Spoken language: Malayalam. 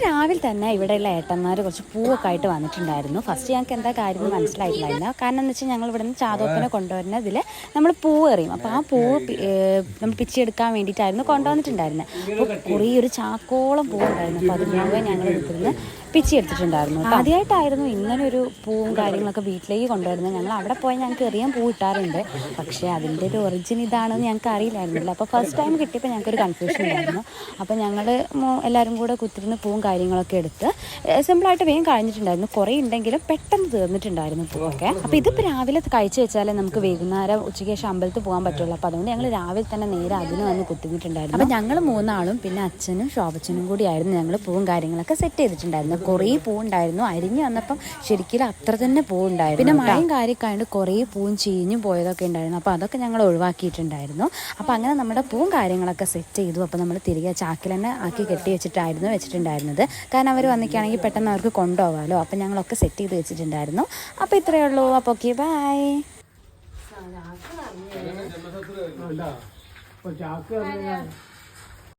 രാവിലെ തന്നെ ഇവിടെയുള്ള ഏട്ടന്മാർ കുറച്ച് പൂവൊക്കെ ആയിട്ട് വന്നിട്ടുണ്ടായിരുന്നു. ഫസ്റ്റ് ഞങ്ങൾക്ക് എന്താ കാര്യം മനസ്സിലായിട്ടില്ലായിരുന്നു. കാരണം എന്ന് വെച്ചാൽ ഞങ്ങൾ ഇവിടെ നിന്ന് ചാതോപ്പനെ കൊണ്ടുവരുന്നതിൽ നമ്മൾ പൂവ് എറിയും. അപ്പോൾ ആ പൂവ് നമ്മൾ പിച്ചെടുക്കാൻ വേണ്ടിയിട്ടായിരുന്നു കൊണ്ടുവന്നിട്ടുണ്ടായിരുന്നത്. അപ്പോൾ കുറേ ഒരു ചാക്കോളം പൂവ് ഉണ്ടായിരുന്നു. അപ്പോൾ അത് മുഴുവൻ ഞങ്ങൾ വീട്ടിൽ പിച്ചെടുത്തിട്ടുണ്ടായിരുന്നു. ആദ്യമായിട്ടായിരുന്നു ഇങ്ങനെ ഒരു പൂവും കാര്യങ്ങളൊക്കെ വീട്ടിലേക്ക് കൊണ്ടുവരുന്നത്. ഞങ്ങൾ അവിടെ പോയി ഞങ്ങൾക്ക് എറിയാൻ പൂ കിട്ടാറുണ്ട്, പക്ഷേ അതിൻ്റെ ഒരു ഒറിജിൻ ഇതാണെന്ന് ഞങ്ങൾക്ക് അറിയില്ലായിരുന്നില്ല. അപ്പോൾ ഫസ്റ്റ് ടൈം കിട്ടിയപ്പോൾ ഞങ്ങൾക്കൊരു കൺഫ്യൂഷൻ ഉണ്ടായിരുന്നു. അപ്പോൾ ഞങ്ങൾ എല്ലാവരും കൂടെ കുത്തിരുന്ന് പൂവും കാര്യങ്ങളൊക്കെ എടുത്ത് സിമ്പിളായിട്ട് വേഗം കഴിഞ്ഞിട്ടുണ്ടായിരുന്നു. കുറേ ഉണ്ടെങ്കിലും പെട്ടെന്ന് തീർന്നിട്ടുണ്ടായിരുന്നു പൂവൊക്കെ. അപ്പോൾ ഇതിപ്പോൾ രാവിലെ കഴിച്ച് വെച്ചാലേ നമുക്ക് വൈകുന്നേരം ഉച്ചയ്ക്ക് ശേഷം അമ്പലത്തിൽ പോകാൻ പറ്റുള്ളൂ. അപ്പോൾ അതുകൊണ്ട് ഞങ്ങൾ രാവിലെ തന്നെ നേരെ അതിന് വന്ന് കുത്തിയിട്ടുണ്ടായിരുന്നു. അപ്പോൾ ഞങ്ങൾ മൂന്നാളും പിന്നെ അച്ഛനും ശോഭച്ചനും കൂടിയായിരുന്നു ഞങ്ങൾ പൂവും കാര്യങ്ങളൊക്കെ സെറ്റ് ചെയ്തിട്ടുണ്ടായിരുന്നു. കുറേ പൂവുണ്ടായിരുന്നു. അരിഞ്ഞ് വന്നപ്പം ശരിക്കും അത്ര തന്നെ പൂവുണ്ടായിരുന്നു. പിന്നെ മഴയും കാര്യമൊക്കെ ആയതുകൊണ്ട് കുറേ പൂവും ചീഞ്ഞും പോയതൊക്കെ ഉണ്ടായിരുന്നു. അപ്പോൾ അതൊക്കെ ഞങ്ങൾ ഒഴിവാക്കിയിട്ടുണ്ടായിരുന്നു. അപ്പോൾ അങ്ങനെ നമ്മുടെ പൂവും കാര്യങ്ങളൊക്കെ സെറ്റ് ചെയ്തു. അപ്പോൾ നമ്മൾ തിരികെ ചാക്കിൽ തന്നെ ആക്കി കെട്ടി വെച്ചിട്ടുണ്ടായിരുന്നത്. കാരണം അവർ വന്നിക്കുകയാണെങ്കിൽ പെട്ടെന്ന് അവർക്ക് കൊണ്ടുപോകാമല്ലോ. അപ്പോൾ ഞങ്ങളൊക്കെ സെറ്റ് ചെയ്ത് വെച്ചിട്ടുണ്ടായിരുന്നു. അപ്പോൾ ഇത്രയേ ഉള്ളൂ. അപ്പോൾ ഓക്കെ, ബൈ.